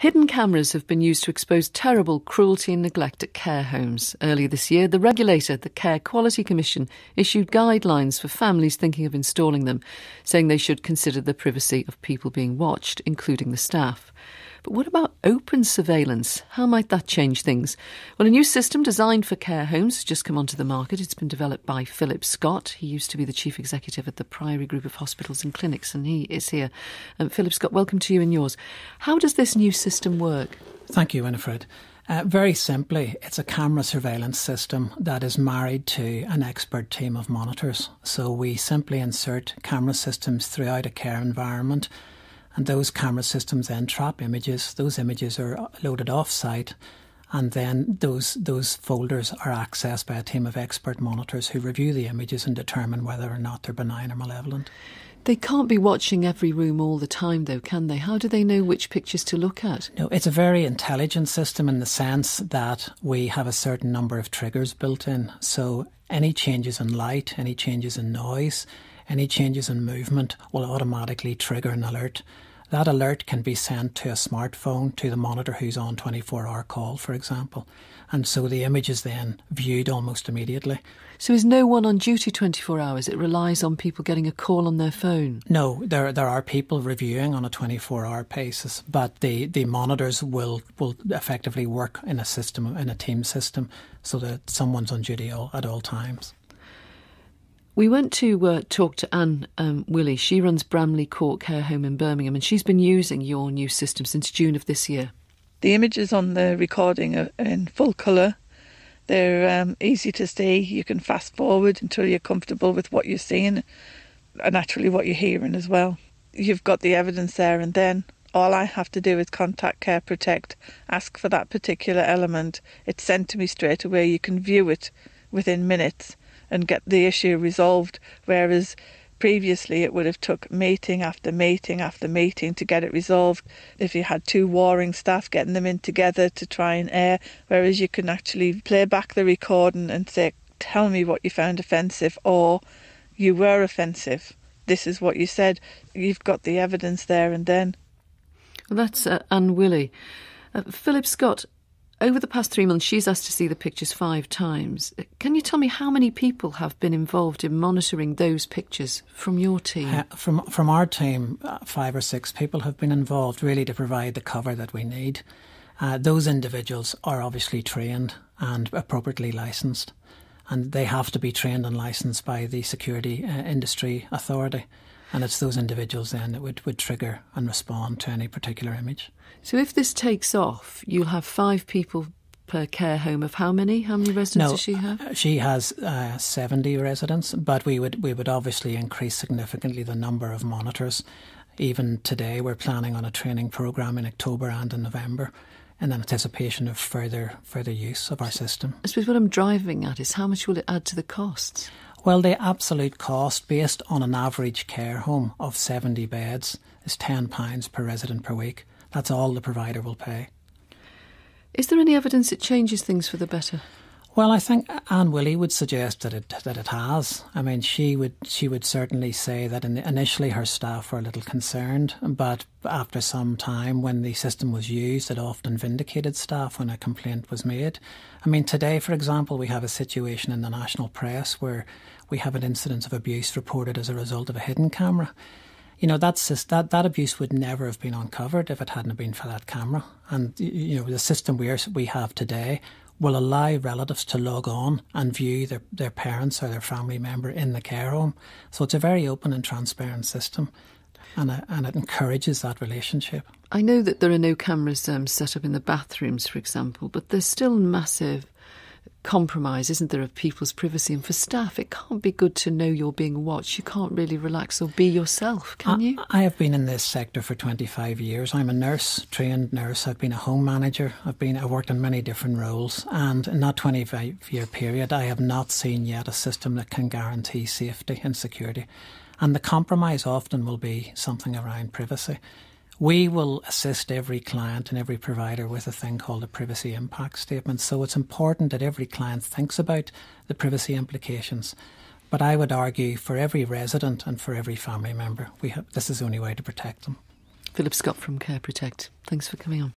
Hidden cameras have been used to expose terrible cruelty and neglect at care homes. Earlier this year, the regulator, the Care Quality Commission, issued guidelines for families thinking of installing them, saying they should consider the privacy of people being watched, including the staff. But what about open surveillance? How might that change things? Well, a new system designed for care homes has just come onto the market. It's been developed by Philip Scott. He used to be the chief executive at the Priory Group of Hospitals and Clinics, and he is here. Philip Scott, welcome to you and yours. How does this new system work? Thank you, Winifred. Very simply, it's a camera surveillance system that is married to an expert team of monitors. So we simply insert camera systems throughout a care environment, and those camera systems then trap images. Those images are loaded off-site, and then those folders are accessed by a team of expert monitors who review the images and determine whether or not they're benign or malevolent. They can't be watching every room all the time, though, can they? How do they know which pictures to look at? No, it's a very intelligent system in the sense that we have a certain number of triggers built in. So any changes in light, any changes in noise, any changes in movement will automatically trigger an alert. That alert can be sent to a smartphone, to the monitor who's on 24-hour call, for example. And so the image is then viewed almost immediately. So is no one on duty 24 hours? It relies on people getting a call on their phone? No, there are people reviewing on a 24-hour basis, but the monitors will effectively work in a system, in a team system, so that someone's on duty at all times. We went to talk to Anne Willey. She runs Bramley Court Care Home in Birmingham, and she's been using your new system since June of this year. The images on the recording are in full colour. They're easy to see. You can fast forward until you're comfortable with what you're seeing and actually what you're hearing as well. You've got the evidence there, and then all I have to do is contact Care Protect, ask for that particular element. It's sent to me straight away. You can view it within minutes and get the issue resolved, whereas previously it would have took meeting after meeting after meeting to get it resolved. If you had two warring staff, getting them in together to try and air, whereas you can actually play back the recording and say, tell me what you found offensive, or you were offensive, this is what you said. You've got the evidence there and then. Well, that's Anne Willey. Philip Scott, over the past 3 months, she's asked to see the pictures 5 times. Can you tell me how many people have been involved in monitoring those pictures from your team? From our team, 5 or 6 people have been involved, really to provide the cover that we need. Those individuals are obviously trained and appropriately licensed, and they have to be trained and licensed by the Security Industry Authority. And it's those individuals then that would trigger and respond to any particular image. So if this takes off, you'll have 5 people per care home of how many? How many residents does she have? She has 70 residents, but we would obviously increase significantly the number of monitors. Even today, we're planning on a training programme in October and in November in anticipation of further use of our system. I suppose what I'm driving at is how much will it add to the costs? Well, the absolute cost, based on an average care home of 70 beds, is £10 per resident per week. That's all the provider will pay. Is there any evidence it changes things for the better? Well, I think Anne Willey would suggest that it has. I mean, she would certainly say that initially her staff were a little concerned, but after some time, when the system was used, it often vindicated staff when a complaint was made. I mean, today, for example, we have a situation in the national press where we have an incident of abuse reported as a result of a hidden camera. You know, that abuse would never have been uncovered if it hadn't been for that camera. And, you know, the system we have today will allow relatives to log on and view their parents or their family member in the care home. So it's a very open and transparent system, and it encourages that relationship. I know that there are no cameras set up in the bathrooms, for example, but there's still massive compromise, isn't there, of people's privacy? And for staff, it can't be good to know you're being watched. You can't really relax or be yourself, can you? I have been in this sector for 25 years. I'm a nurse, trained nurse. I've been a home manager. I've worked in many different roles. And in that 25-year period, I have not seen yet a system that can guarantee safety and security. And the compromise often will be something around privacy. We will assist every client and every provider with a thing called a privacy impact statement. So it's important that every client thinks about the privacy implications. But I would argue for every resident and for every family member, this is the only way to protect them. Philip Scott from Care Protect, thanks for coming on.